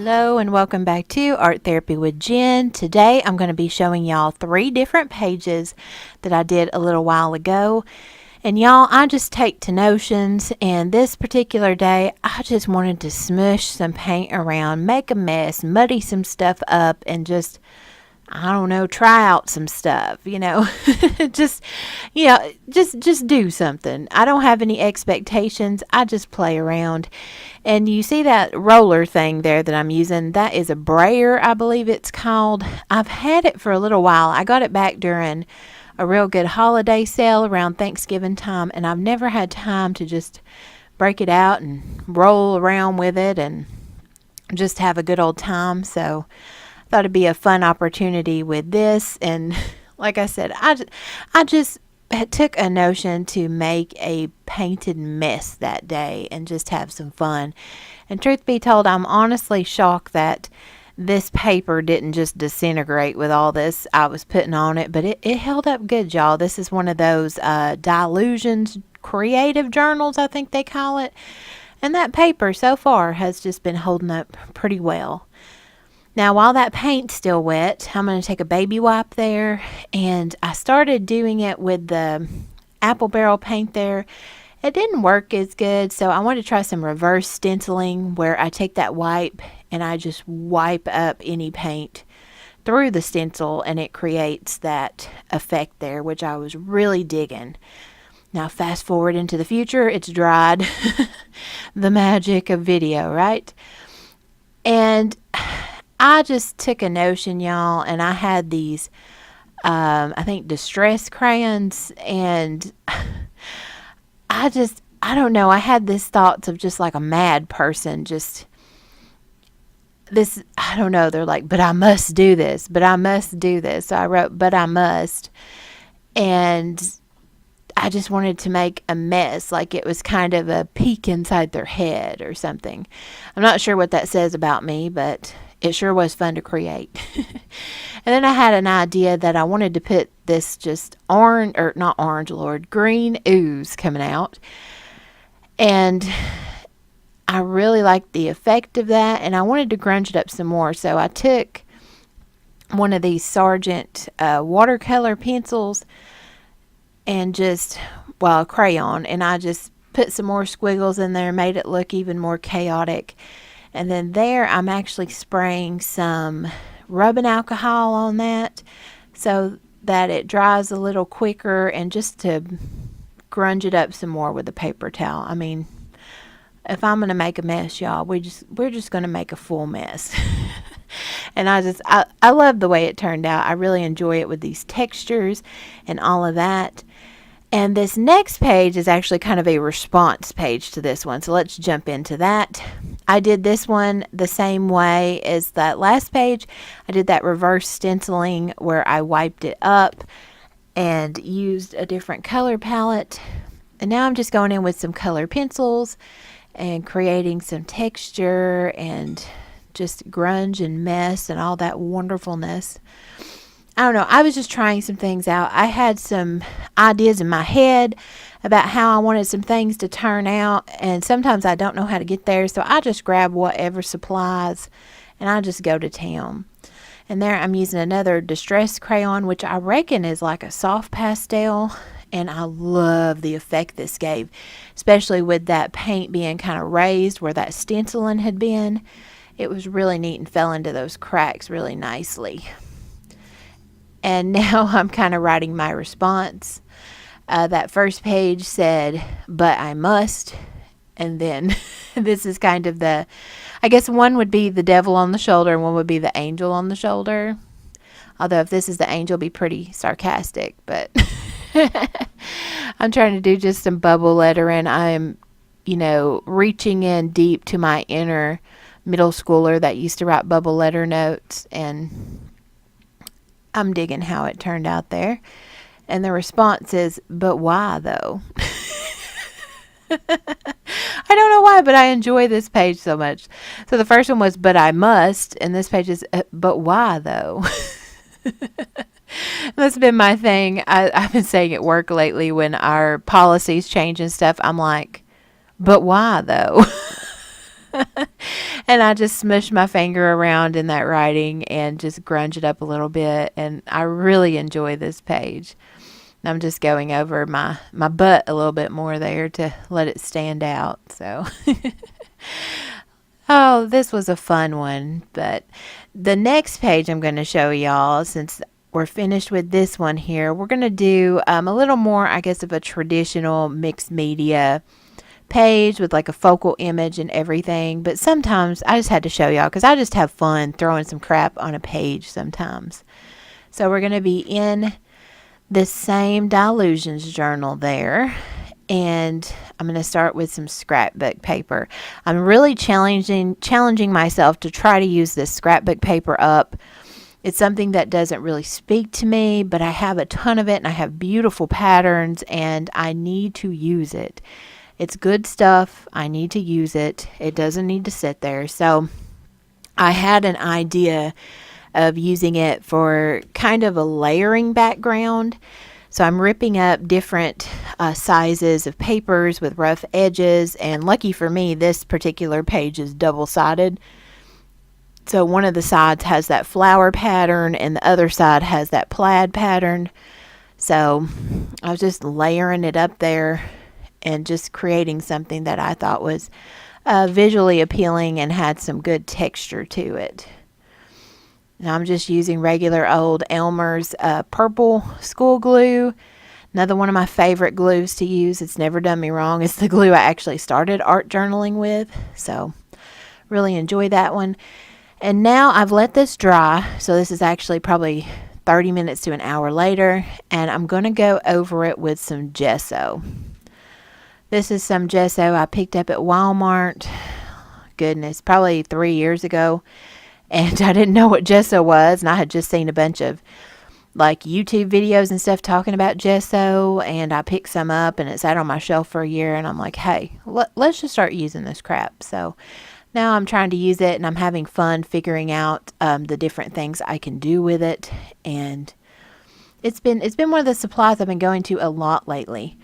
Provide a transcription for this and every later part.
Hello and welcome back to Art Therapy with Jen. Today I'm going to be showing y'all 3 different pages that I did a little while ago. And y'all, I just take to notions, and this particular day I just wanted to smush some paint around, make a mess, muddy some stuff up, and just, I don't know, try out some stuff, just do something. I don't have any expectations. I just play around. And you see that roller thing there that I'm using? That is a brayer, I believe it's called. I've had it for a little while. I got it back during a real good holiday sale around Thanksgiving time, and I've never had time to just break it out and roll around with it and just have a good old time. So thought it'd be a fun opportunity with this. And like I said, I just took a notion to make a painted mess that day and just have some fun. And truth be told, I'm honestly shocked that this paper didn't just disintegrate with all this I was putting on it, but it held up good, y'all. This is one of those dylusions creative journals, I think they call it. And that paper so far has just been holding up pretty well. Now, while that paint's still wet, I'm going to take a baby wipe there, and I started doing it with the apple barrel paint there. It didn't work as good, so I wanted to try some reverse stenciling where I take that wipe and I just wipe up any paint through the stencil, and it creates that effect there, which I was really digging. Now, fast forward into the future, it's dried. The magic of video, right? And I just took a notion, y'all, and I had these, I think, distress crayons, and I don't know, I had these thoughts of just like a mad person, I don't know, they're like, but I must do this, but I must do this. So I wrote, but I must, and I just wanted to make a mess, like it was kind of a peek inside their head or something. I'm not sure what that says about me, but it sure was fun to create. And then I had an idea that I wanted to put this just green ooze coming out. And I really liked the effect of that, and I wanted to grunge it up some more. So I took one of these Sargent watercolor pencils and a crayon, and I just put some more squiggles in there, made it look even more chaotic. And then there I'm actually spraying some rubbing alcohol on that so that it dries a little quicker, and just to grunge it up some more with a paper towel. I mean, if I'm going to make a mess, y'all, we're just going to make a full mess. And I love the way it turned out. I really enjoy it with these textures and all of that. And this next page is actually kind of a response page to this one. So let's jump into that. I did this one the same way as that last page. I did that reverse stenciling where I wiped it up and used a different color palette. And now I'm just going in with some color pencils and creating some texture and just grunge and mess and all that wonderfulness. I don't know, I was just trying some things out. I had some ideas in my head about how I wanted some things to turn out, and sometimes I don't know how to get there, so I just grab whatever supplies and I just go to town. And there I'm using another distress crayon, which I reckon is like a soft pastel, and I love the effect this gave, especially with that paint being kind of raised where that stenciling had been. It was really neat and fell into those cracks really nicely. And now I'm kind of writing my response. That first page said, but I must. And then this is kind of I guess one would be the devil on the shoulder and one would be the angel on the shoulder. Although if this is the angel, it'd be pretty sarcastic. But I'm trying to do just some bubble lettering. I'm, reaching in deep to my inner middle schooler that used to write bubble letter notes, and I'm digging how it turned out there. And the response is, but why though? I don't know why, but I enjoy this page so much. So the first one was, but I must, and this page is, but why though? That's been my thing. I've been saying at work lately when our policies change and stuff. I'm like, but why though? And I just smushed my finger around in that writing and just grunge it up a little bit. And I really enjoy this page. I'm just going over my butt a little bit more there to let it stand out. So, oh, this was a fun one. But the next page I'm going to show y'all, since we're finished with this one here, we're going to do a little more, I guess, of a traditional mixed media page with like a focal image and everything. But sometimes I just had to show y'all because I just have fun throwing some crap on a page sometimes. So we're going to be in this same dylusions journal there, and I'm going to start with some scrapbook paper. I'm really challenging myself to try to use this scrapbook paper up. It's something that doesn't really speak to me, but I have a ton of it and I have beautiful patterns and I need to use it. It's good stuff. I need to use it. It doesn't need to sit there. So I had an idea of using it for kind of a layering background. So I'm ripping up different sizes of papers with rough edges, and lucky for me, this particular page is double-sided. So one of the sides has that flower pattern and the other side has that plaid pattern. So I was just layering it up there and just creating something that I thought was visually appealing and had some good texture to it. Now I'm just using regular old Elmer's purple school glue. Another one of my favorite glues to use. It's never done me wrong. It's the glue I actually started art journaling with. So really enjoy that one. And now I've let this dry. So this is actually probably 30 minutes to an hour later. And I'm going to go over it with some gesso. This is some gesso I picked up at Walmart. Goodness, probably 3 years ago. And I didn't know what gesso was, and I had just seen a bunch of like YouTube videos and stuff talking about gesso, and I picked some up and it sat on my shelf for a year, and I'm like, hey, let's just start using this crap. So now I'm trying to use it and I'm having fun figuring out the different things I can do with it, and it's been one of the supplies I've been going to a lot lately.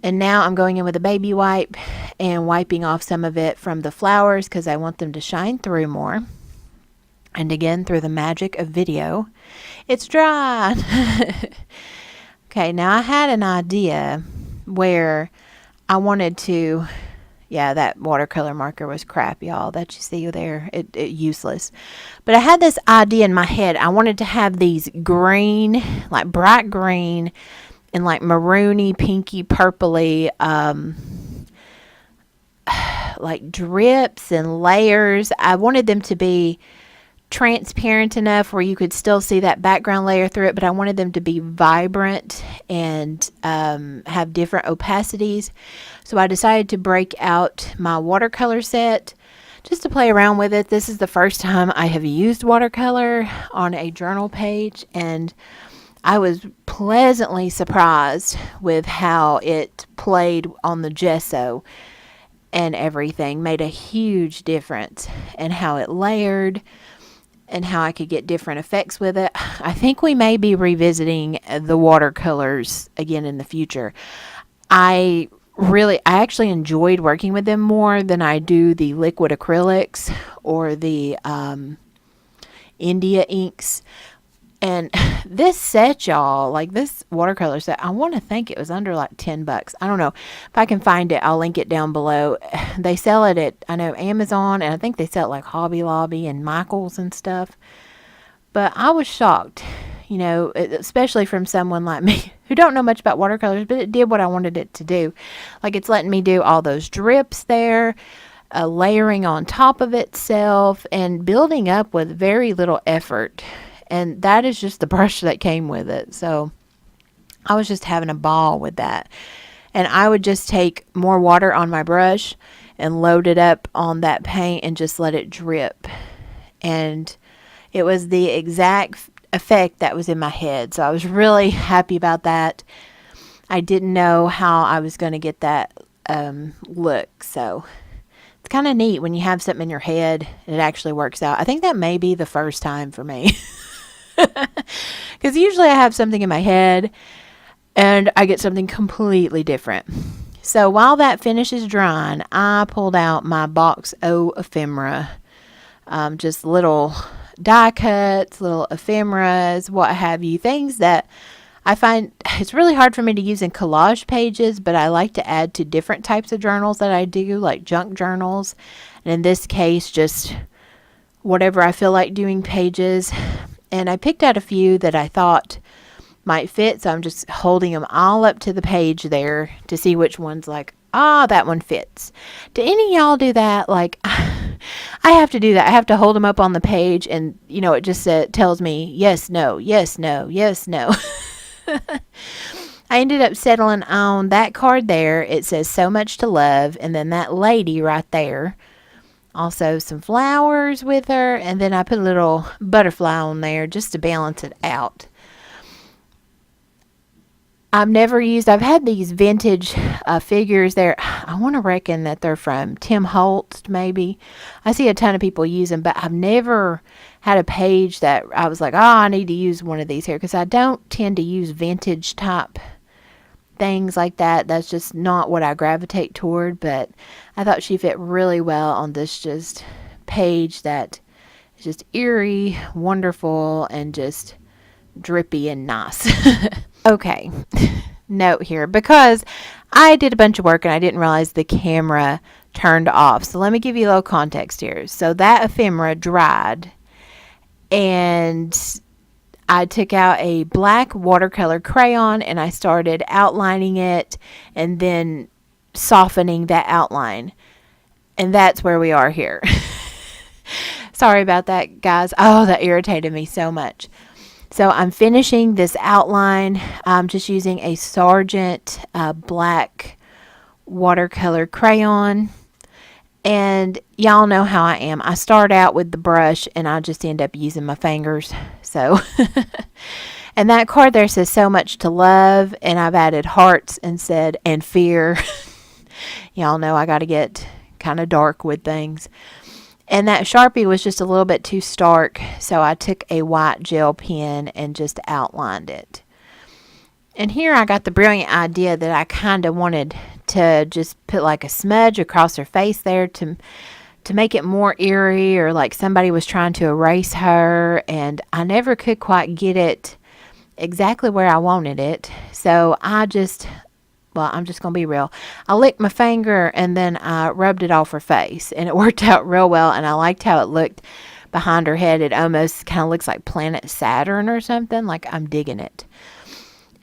And now I'm going in with a baby wipe and wiping off some of it from the flowers because I want them to shine through more. And again, through the magic of video, it's dry. Okay, now I had an idea where I wanted to, yeah, that watercolor marker was crap, y'all, that you see there, it useless. But I had this idea in my head. I wanted to have these green, like bright green, and like maroony, pinky, purpley, like drips and layers. I wanted them to be transparent enough where you could still see that background layer through it, but I wanted them to be vibrant and have different opacities. So I decided to break out my watercolor set just to play around with it. This is the first time I have used watercolor on a journal page, and I was pleasantly surprised with how it played on the gesso and everything. Made a huge difference in how it layered and how I could get different effects with it. I think we may be revisiting the watercolors again in the future. I actually enjoyed working with them more than I do the liquid acrylics or the India inks. And this set, y'all, like this watercolor set, I want to think it was under like $10. I don't know. If I can find it, I'll link it down below. They sell it at, I know, Amazon, and I think they sell it like Hobby Lobby and Michael's and stuff. But I was shocked, you know, especially from someone like me who don't know much about watercolors, but it did what I wanted it to do. Like, it's letting me do all those drips there, layering on top of itself, and building up with very little effort. And that is just the brush that came with it. So I was just having a ball with that. And I would just take more water on my brush and load it up on that paint and just let it drip. And it was the exact effect that was in my head. So I was really happy about that. I didn't know how I was going to get that look. So it's kind of neat when you have something in your head and it actually works out. I think that may be the first time for me. Because usually I have something in my head and I get something completely different. So while that finishes drying, I pulled out my box O ephemera. Just little die cuts, little ephemeras, what have you. Things that I find it's really hard for me to use in collage pages, but I like to add to different types of journals that I do, like junk journals. And in this case, just whatever I feel like doing pages. And I picked out a few that I thought might fit, so I'm just holding them all up to the page there to see which one's like, that one fits. Do any of y'all do that? Like, I have to do that. I have to hold them up on the page, and it just tells me yes, no, yes, no, yes, no. I ended up settling on that card there. It says so much to love, and then that lady right there. Also some flowers with her, and then I put a little butterfly on there just to balance it out. I've had these vintage figures there. I want to reckon that they're from Tim Holtz, maybe. I see a ton of people use them, but I've never had a page that I was like, I need to use one of these here, because I don't tend to use vintage type things like that. That's just not what I gravitate toward, but I thought she fit really well on this just page that is just eerie, wonderful, and just drippy and nice. Okay, note here, because I did a bunch of work and I didn't realize the camera turned off. So let me give you a little context here. So that ephemera dried, and I took out a black watercolor crayon and I started outlining it and then softening that outline. And that's where we are here. Sorry about that, guys. Oh, that irritated me so much. So I'm finishing this outline. I'm just using a Sargent black watercolor crayon. And y'all know how I am. I start out with the brush and I just end up using my fingers. So, and that card there says so much to love. And I've added hearts and said, and fear. Y'all know I got to get kind of dark with things. And that Sharpie was just a little bit too stark, so I took a white gel pen and just outlined it. And here I got the brilliant idea that I kind of wanted to just put like a smudge across her face there to make it more eerie, or like somebody was trying to erase her, and I never could quite get it exactly where I wanted it. So I'm just going to be real. I licked my finger and then I rubbed it off her face, and it worked out real well, and I liked how it looked behind her head. It almost kind of looks like planet Saturn or something. Like, I'm digging it.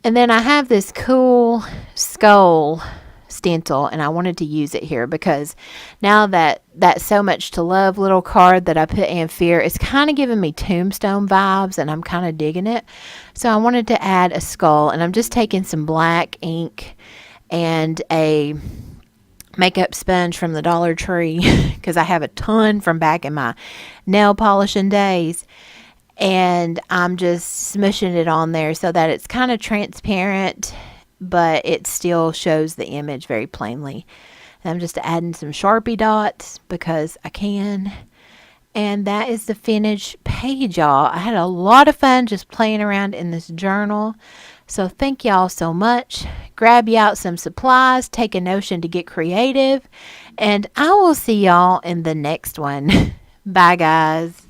And then I have this cool skull stencil, and I wanted to use it here because now that so much to love little card that I put in fear, it's kind of giving me tombstone vibes, and I'm kind of digging it. So I wanted to add a skull, and I'm just taking some black ink and a makeup sponge from the Dollar Tree because I have a ton from back in my nail polishing days, and I'm just smushing it on there so that it's kind of transparent, but it still shows the image very plainly. And I'm just adding some Sharpie dots because I can. And that is the finished page, y'all. I had a lot of fun just playing around in this journal. So thank y'all so much. Grab you out some supplies. Take a notion to get creative. And I will see y'all in the next one. Bye, guys.